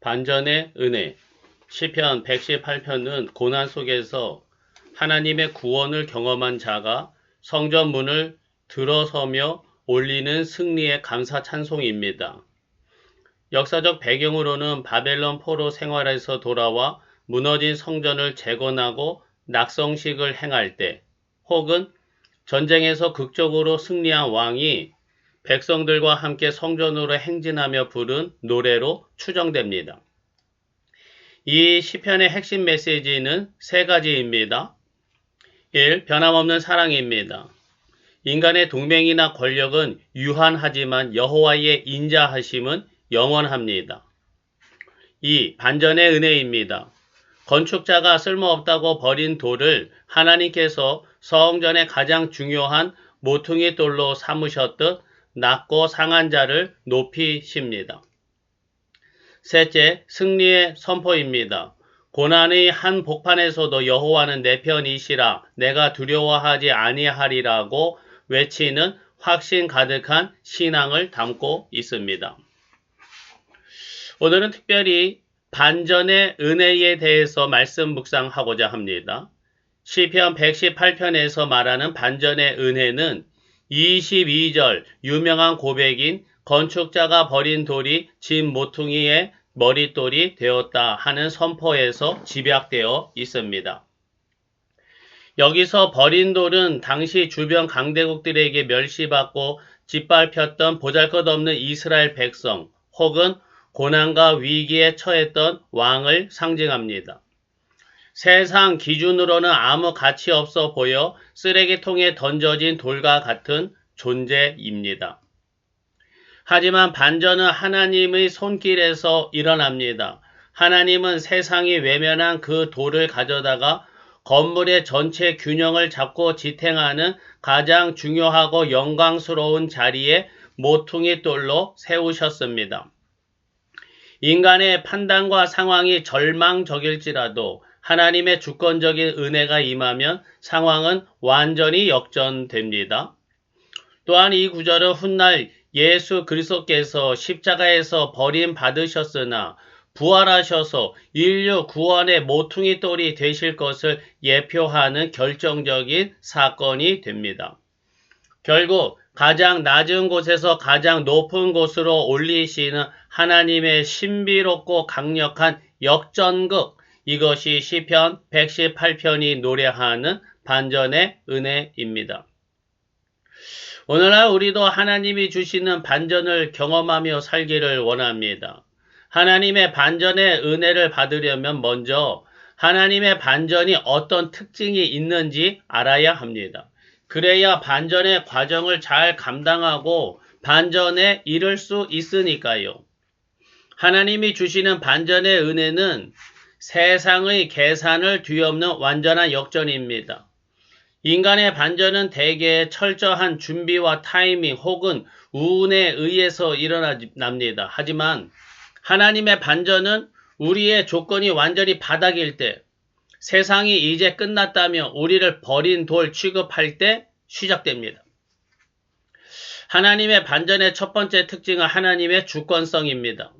반전의 은혜. 시편 118편은 고난 속에서 하나님의 구원을 경험한 자가 성전 문을 들어서며 올리는 승리의 감사 찬송입니다. 역사적 배경으로는 바벨론 포로 생활에서 돌아와 무너진 성전을 재건하고 낙성식을 행할 때, 혹은 전쟁에서 극적으로 승리한 왕이 백성들과 함께 성전으로 행진하며 부른 노래로 추정됩니다. 이 시편의 핵심 메시지는 세 가지입니다. 1. 변함없는 사랑입니다. 인간의 동맹이나 권력은 유한하지만 여호와의 인자하심은 영원합니다. 2. 반전의 은혜입니다. 건축자가 쓸모없다고 버린 돌을 하나님께서 성전의 가장 중요한 모퉁이 돌로 삼으셨듯 낮고 상한 자를 높이십니다. 셋째, 승리의 선포입니다. 고난의 한 복판에서도 여호와는 내 편이시라 내가 두려워하지 아니하리라고 외치는 확신 가득한 신앙을 담고 있습니다. 오늘은 특별히 반전의 은혜에 대해서 말씀 묵상하고자 합니다. 시편 118편에서 말하는 반전의 은혜는 22절 유명한 고백인 건축자가 버린 돌이 진 모퉁이의 머릿돌이 되었다 하는 선포에서 집약되어 있습니다. 여기서 버린 돌은 당시 주변 강대국들에게 멸시받고 짓밟혔던 보잘것없는 이스라엘 백성 혹은 고난과 위기에 처했던 왕을 상징합니다. 세상 기준으로는 아무 가치 없어 보여 쓰레기통에 던져진 돌과 같은 존재입니다. 하지만 반전은 하나님의 손길에서 일어납니다. 하나님은 세상이 외면한 그 돌을 가져다가 건물의 전체 균형을 잡고 지탱하는 가장 중요하고 영광스러운 자리에 모퉁이 돌로 세우셨습니다. 인간의 판단과 상황이 절망적일지라도 하나님의 주권적인 은혜가 임하면 상황은 완전히 역전됩니다. 또한 이 구절은 훗날 예수 그리스도께서 십자가에서 버림받으셨으나 부활하셔서 인류 구원의 모퉁이 돌이 되실 것을 예표하는 결정적인 사건이 됩니다. 결국 가장 낮은 곳에서 가장 높은 곳으로 올리시는 하나님의 신비롭고 강력한 역전극, 이것이 시편 118편이 노래하는 반전의 은혜입니다. 오늘날 우리도 하나님이 주시는 반전을 경험하며 살기를 원합니다. 하나님의 반전의 은혜를 받으려면 먼저 하나님의 반전이 어떤 특징이 있는지 알아야 합니다. 그래야 반전의 과정을 잘 감당하고 반전에 이를 수 있으니까요. 하나님이 주시는 반전의 은혜는 세상의 계산을 뒤엎는 완전한 역전입니다. 인간의 반전은 대개 철저한 준비와 타이밍 혹은 운에 의해서 일어납니다. 하지만 하나님의 반전은 우리의 조건이 완전히 바닥일 때, 세상이 이제 끝났다며 우리를 버린 돌 취급할 때 시작됩니다. 하나님의 반전의 첫 번째 특징은 하나님의 주권성입니다.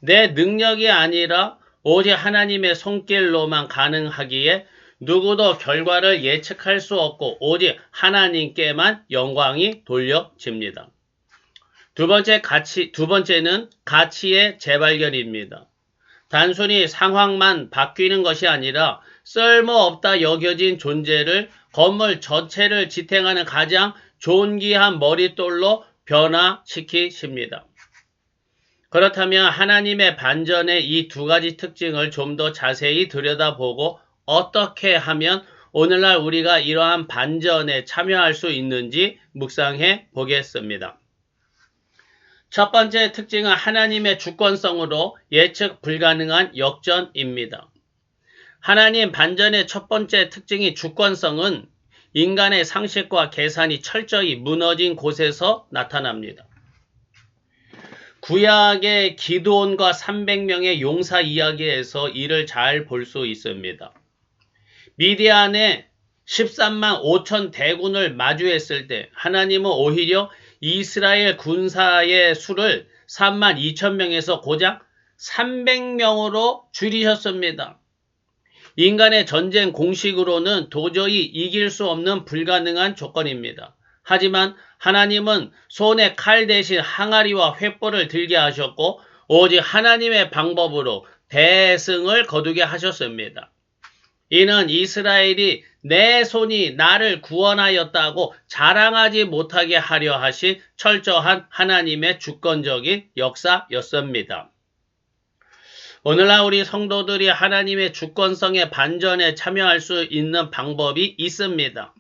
내 능력이 아니라 오직 하나님의 손길로만 가능하기에 누구도 결과를 예측할 수 없고 오직 하나님께만 영광이 돌려집니다. 두 번째는 가치의 재발견입니다. 단순히 상황만 바뀌는 것이 아니라 쓸모없다 여겨진 존재를 건물 전체를 지탱하는 가장 존귀한 머릿돌로 변화시키십니다. 그렇다면 하나님의 반전의 이 두 가지 특징을 좀 더 자세히 들여다보고 어떻게 하면 오늘날 우리가 이러한 반전에 참여할 수 있는지 묵상해 보겠습니다. 첫 번째 특징은 하나님의 주권성으로 예측 불가능한 역전입니다. 하나님 반전의 첫 번째 특징이 주권성은 인간의 상식과 계산이 철저히 무너진 곳에서 나타납니다. 구약의 기드온과 300명의 용사 이야기에서 이를 잘 볼 수 있습니다. 미디안의 13만 5천 대군을 마주했을 때 하나님은 오히려 이스라엘 군사의 수를 3만 2천 명에서 고작 300명으로 줄이셨습니다. 인간의 전쟁 공식으로는 도저히 이길 수 없는 불가능한 조건입니다. 하지만 하나님은 손에 칼 대신 항아리와 횃불을 들게 하셨고 오직 하나님의 방법으로 대승을 거두게 하셨습니다. 이는 이스라엘이 내 손이 나를 구원하였다고 자랑하지 못하게 하려 하신 철저한 하나님의 주권적인 역사였습니다. 오늘날 우리 성도들이 하나님의 주권성의 반전에 참여할 수 있는 방법이 있습니다.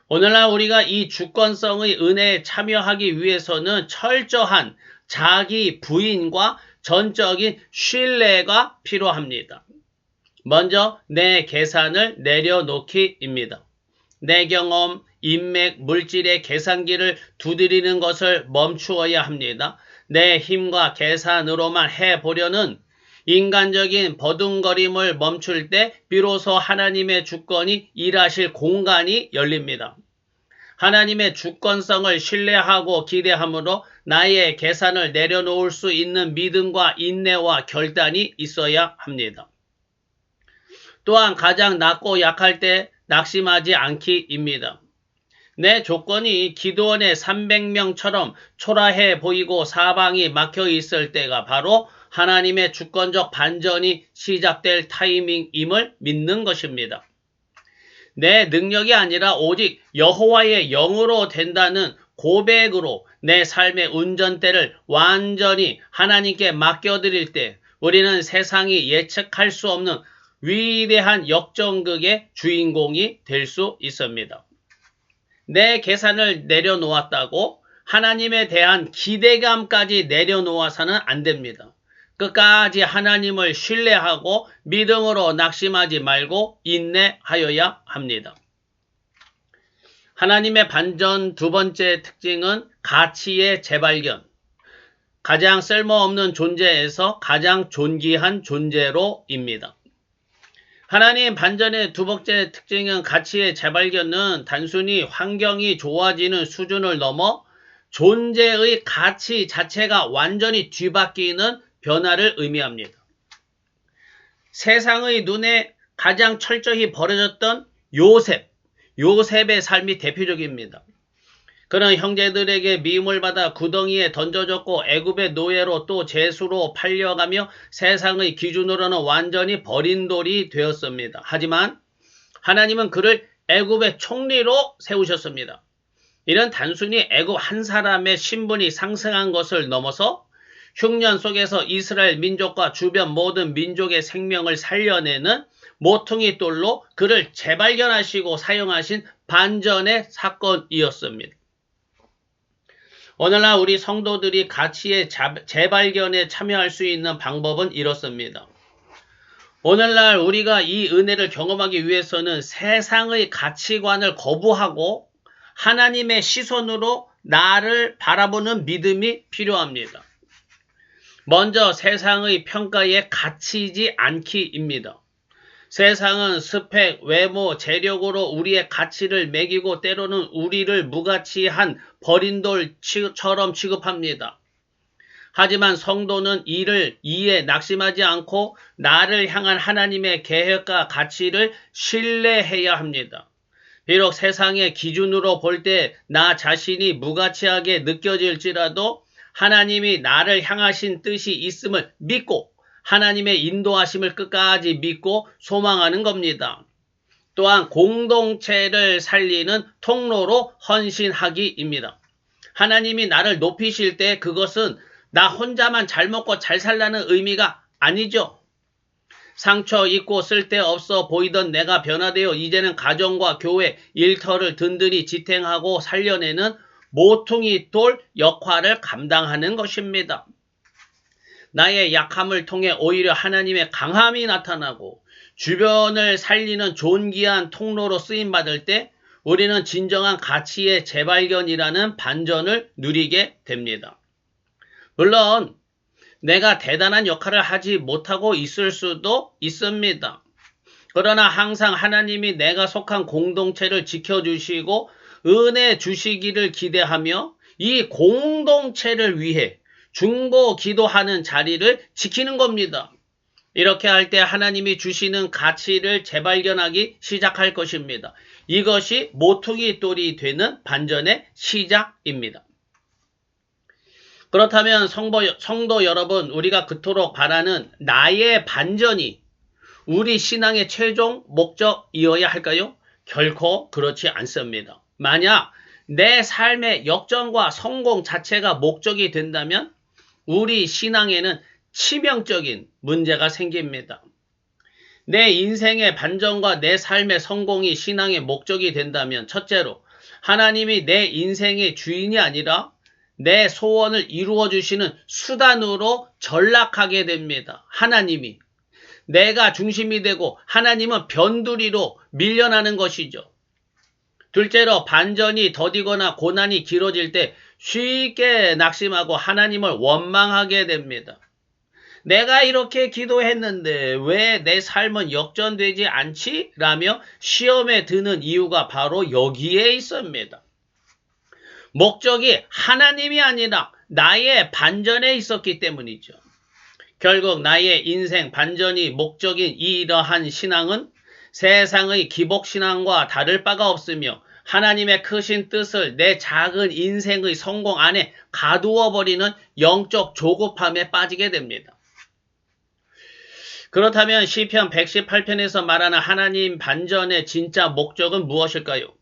오늘날 우리가 이 주권성의 은혜에 참여하기 위해서는 철저한 자기 부인과 전적인 신뢰가 필요합니다. 먼저 내 계산을 내려놓기입니다. 내 경험, 인맥, 물질의 계산기를 두드리는 것을 멈추어야 합니다. 내 힘과 계산으로만 해보려는 인간적인 버둥거림을 멈출 때 비로소 하나님의 주권이 일하실 공간이 열립니다. 하나님의 주권성을 신뢰하고 기대함으로 나의 계산을 내려놓을 수 있는 믿음과 인내와 결단이 있어야 합니다. 또한 가장 낮고 약할 때 낙심하지 않기입니다. 내 조건이 기드온의 300명처럼 초라해 보이고 사방이 막혀 있을 때가 바로 하나님의 주권적 반전이 시작될 타이밍임을 믿는 것입니다. 내 능력이 아니라 오직 여호와의 영으로 된다는 고백으로 내 삶의 운전대를 완전히 하나님께 맡겨드릴 때 우리는 세상이 예측할 수 없는 위대한 역전극의 주인공이 될 수 있습니다. 내 계산을 내려놓았다고 하나님에 대한 기대감까지 내려놓아서는 안 됩니다. 끝까지 하나님을 신뢰하고 믿음으로 낙심하지 말고 인내하여야 합니다. 하나님의 반전 두 번째 특징은 가치의 재발견. 가장 쓸모없는 존재에서 가장 존귀한 존재로입니다. 하나님 반전의 두 번째 특징은 가치의 재발견은 단순히 환경이 좋아지는 수준을 넘어 존재의 가치 자체가 완전히 뒤바뀌는 변화를 의미합니다. 세상의 눈에 가장 철저히 버려졌던 요셉의 삶이 대표적입니다. 그는 형제들에게 미움을 받아 구덩이에 던져졌고 애굽의 노예로 또 제수로 팔려가며 세상의 기준으로는 완전히 버린 돌이 되었습니다. 하지만 하나님은 그를 애굽의 총리로 세우셨습니다. 이는 단순히 애굽 한 사람의 신분이 상승한 것을 넘어서 흉년 속에서 이스라엘 민족과 주변 모든 민족의 생명을 살려내는 모퉁이 돌로 그를 재발견하시고 사용하신 반전의 사건이었습니다. 오늘날 우리 성도들이 가치의 재발견에 참여할 수 있는 방법은 이렇습니다. 오늘날 우리가 이 은혜를 경험하기 위해서는 세상의 가치관을 거부하고 하나님의 시선으로 나를 바라보는 믿음이 필요합니다. 먼저 세상의 평가에 갇히지 않기입니다. 세상은 스펙, 외모, 재력으로 우리의 가치를 매기고 때로는 우리를 무가치한 버린 돌처럼 취급합니다. 하지만 성도는 이에 낙심하지 않고 나를 향한 하나님의 계획과 가치를 신뢰해야 합니다. 비록 세상의 기준으로 볼 때 나 자신이 무가치하게 느껴질지라도 하나님이 나를 향하신 뜻이 있음을 믿고 하나님의 인도하심을 끝까지 믿고 소망하는 겁니다. 또한 공동체를 살리는 통로로 헌신하기입니다. 하나님이 나를 높이실 때 그것은 나 혼자만 잘 먹고 잘 살라는 의미가 아니죠. 상처 입고 쓸데없어 보이던 내가 변화되어 이제는 가정과 교회, 일터를 든든히 지탱하고 살려내는 모퉁이 돌 역할을 감당하는 것입니다. 나의 약함을 통해 오히려 하나님의 강함이 나타나고 주변을 살리는 존귀한 통로로 쓰임받을 때 우리는 진정한 가치의 재발견이라는 반전을 누리게 됩니다. 물론 내가 대단한 역할을 하지 못하고 있을 수도 있습니다. 그러나 항상 하나님이 내가 속한 공동체를 지켜주시고 은혜 주시기를 기대하며 이 공동체를 위해 중보 기도하는 자리를 지키는 겁니다. 이렇게 할 때 하나님이 주시는 가치를 재발견하기 시작할 것입니다. 이것이 모퉁이 돌이 되는 반전의 시작입니다. 그렇다면 성도 여러분, 우리가 그토록 바라는 나의 반전이 우리 신앙의 최종 목적이어야 할까요? 결코 그렇지 않습니다. 만약 내 삶의 역전과 성공 자체가 목적이 된다면 우리 신앙에는 치명적인 문제가 생깁니다. 내 인생의 반전과 내 삶의 성공이 신앙의 목적이 된다면 첫째로 하나님이 내 인생의 주인이 아니라 내 소원을 이루어 주시는 수단으로 전락하게 됩니다. 하나님이. 내가 중심이 되고 하나님은 변두리로 밀려나는 것이죠. 둘째로 반전이 더디거나 고난이 길어질 때 쉽게 낙심하고 하나님을 원망하게 됩니다. 내가 이렇게 기도했는데 왜 내 삶은 역전되지 않지? 라며 시험에 드는 이유가 바로 여기에 있습니다. 목적이 하나님이 아니라 나의 반전에 있었기 때문이죠. 결국 나의 인생 반전이 목적인 이러한 신앙은 세상의 기복신앙과 다를 바가 없으며 하나님의 크신 뜻을 내 작은 인생의 성공 안에 가두어 버리는 영적 조급함에 빠지게 됩니다. 그렇다면 시편 118편에서 말하는 하나님 반전의 진짜 목적은 무엇일까요?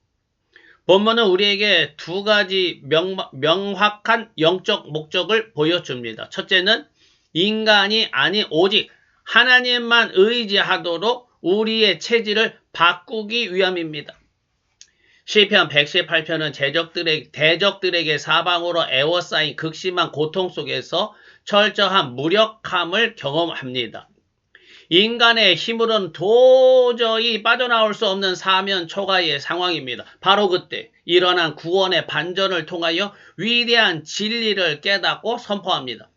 본문은 우리에게 두 가지 명확한 영적 목적을 보여줍니다. 첫째는 인간이 아닌 오직 하나님만 의지하도록 우리의 체질을 바꾸기 위함입니다. 시편 118편은 대적들에게 사방으로 에워싸인 극심한 고통 속에서 철저한 무력함을 경험합니다. 인간의 힘으로는 도저히 빠져나올 수 없는 사면 초가의 상황입니다. 바로 그때 일어난 구원의 반전을 통하여 위대한 진리를 깨닫고 선포합니다.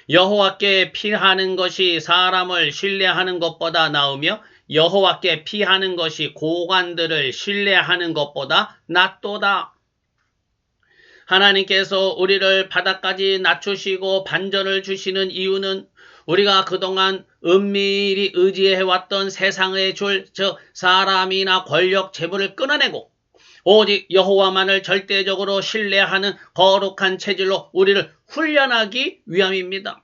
여호와께 피하는 것이 사람을 신뢰하는 것보다 나으며 여호와께 피하는 것이 고관들을 신뢰하는 것보다 낫도다. 하나님께서 우리를 바닥까지 낮추시고 반전을 주시는 이유는 우리가 그동안 은밀히 의지해왔던 세상의 줄, 즉 사람이나 권력, 재물을 끊어내고 오직 여호와만을 절대적으로 신뢰하는 거룩한 체질로 우리를 훈련하기 위함입니다.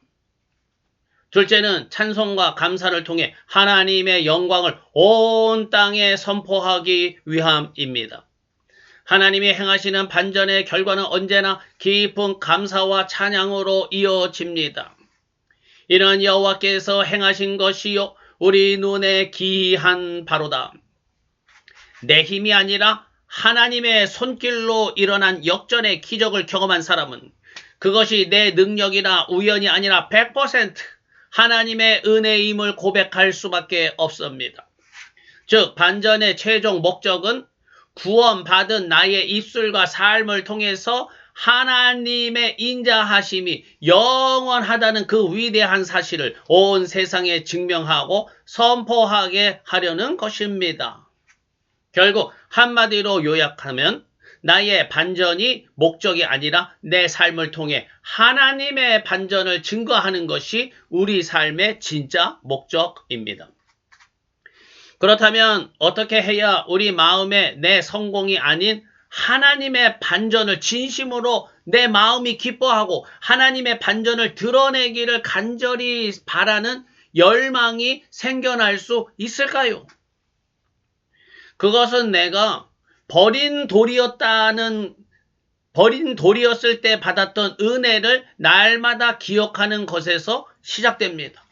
둘째는 찬송과 감사를 통해 하나님의 영광을 온 땅에 선포하기 위함입니다. 하나님이 행하시는 반전의 결과는 언제나 깊은 감사와 찬양으로 이어집니다. 이는 여호와께서 행하신 것이요 우리 눈에 기이한 바로다. 내 힘이 아니라 하나님의 손길로 일어난 역전의 기적을 경험한 사람은 그것이 내 능력이나 우연이 아니라 100% 하나님의 은혜임을 고백할 수밖에 없습니다. 즉 반전의 최종 목적은 구원받은 나의 입술과 삶을 통해서 하나님의 인자하심이 영원하다는 그 위대한 사실을 온 세상에 증명하고 선포하게 하려는 것입니다. 결국 한마디로 요약하면 나의 반전이 목적이 아니라 내 삶을 통해 하나님의 반전을 증거하는 것이 우리 삶의 진짜 목적입니다. 그렇다면 어떻게 해야 우리 마음에 내 성공이 아닌 하나님의 반전을 진심으로 내 마음이 기뻐하고 하나님의 반전을 드러내기를 간절히 바라는 열망이 생겨날 수 있을까요? 그것은 내가 버린 돌이었을 때 받았던 은혜를 날마다 기억하는 것에서 시작됩니다.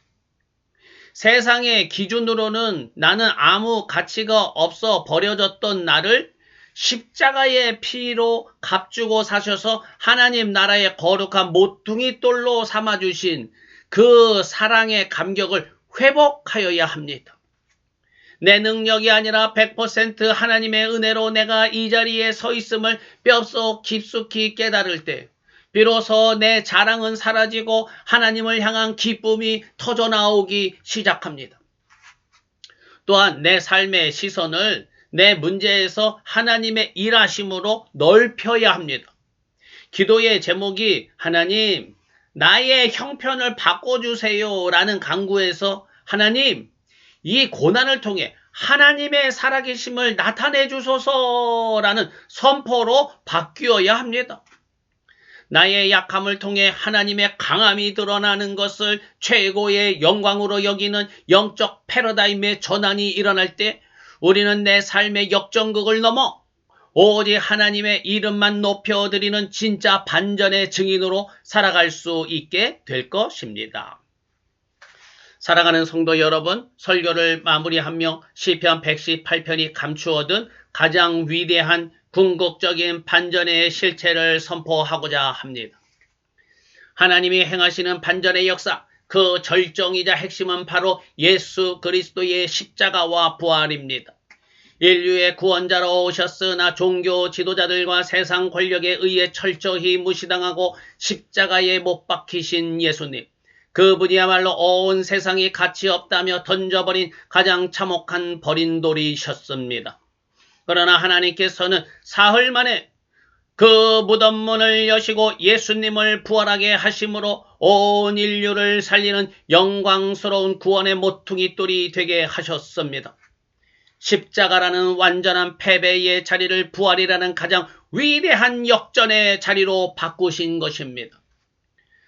세상의 기준으로는 나는 아무 가치가 없어 버려졌던 나를 십자가의 피로 값주고 사셔서 하나님 나라의 거룩한 모퉁이 돌로 삼아주신 그 사랑의 감격을 회복하여야 합니다. 내 능력이 아니라 100% 하나님의 은혜로 내가 이 자리에 서 있음을 뼛속 깊숙이 깨달을 때 비로소 내 자랑은 사라지고 하나님을 향한 기쁨이 터져나오기 시작합니다. 또한 내 삶의 시선을 내 문제에서 하나님의 일하심으로 넓혀야 합니다. 기도의 제목이 하나님 나의 형편을 바꿔주세요 라는 간구에서 하나님 이 고난을 통해 하나님의 살아계심을 나타내 주소서라는 선포로 바뀌어야 합니다. 나의 약함을 통해 하나님의 강함이 드러나는 것을 최고의 영광으로 여기는 영적 패러다임의 전환이 일어날 때 우리는 내 삶의 역전극을 넘어 오직 하나님의 이름만 높여드리는 진짜 반전의 증인으로 살아갈 수 있게 될 것입니다. 사랑하는 성도 여러분, 설교를 마무리하며 시편 118편이 감추어둔 가장 위대한 궁극적인 반전의 실체를 선포하고자 합니다. 하나님이 행하시는 반전의 역사, 그 절정이자 핵심은 바로 예수 그리스도의 십자가와 부활입니다. 인류의 구원자로 오셨으나 종교 지도자들과 세상 권력에 의해 철저히 무시당하고 십자가에 못 박히신 예수님. 그분이야말로 온 세상이 가치 없다며 던져버린 가장 참혹한 버린 돌이셨습니다. 그러나 하나님께서는 사흘 만에 그 무덤 문을 여시고 예수님을 부활하게 하심으로 온 인류를 살리는 영광스러운 구원의 모퉁이 돌이 되게 하셨습니다. 십자가라는 완전한 패배의 자리를 부활이라는 가장 위대한 역전의 자리로 바꾸신 것입니다.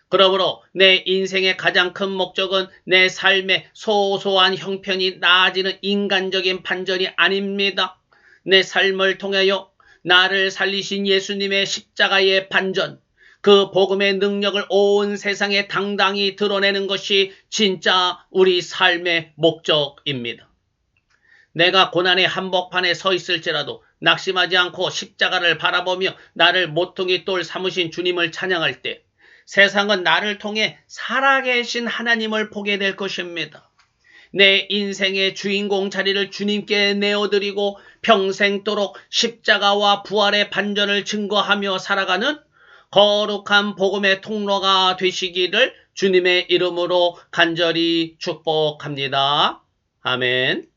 그러므로 내 인생의 가장 큰 목적은 내 삶의 소소한 형편이 나아지는 인간적인 반전이 아닙니다. 내 삶을 통하여 나를 살리신 예수님의 십자가의 반전, 그 복음의 능력을 온 세상에 당당히 드러내는 것이 진짜 우리 삶의 목적입니다. 내가 고난의 한복판에 서 있을지라도 낙심하지 않고 십자가를 바라보며 나를 모퉁이 돌 삼으신 주님을 찬양할 때 세상은 나를 통해 살아계신 하나님을 보게 될 것입니다. 내 인생의 주인공 자리를 주님께 내어드리고 평생도록 십자가와 부활의 반전을 증거하며 살아가는 거룩한 복음의 통로가 되시기를 주님의 이름으로 간절히 축복합니다. 아멘.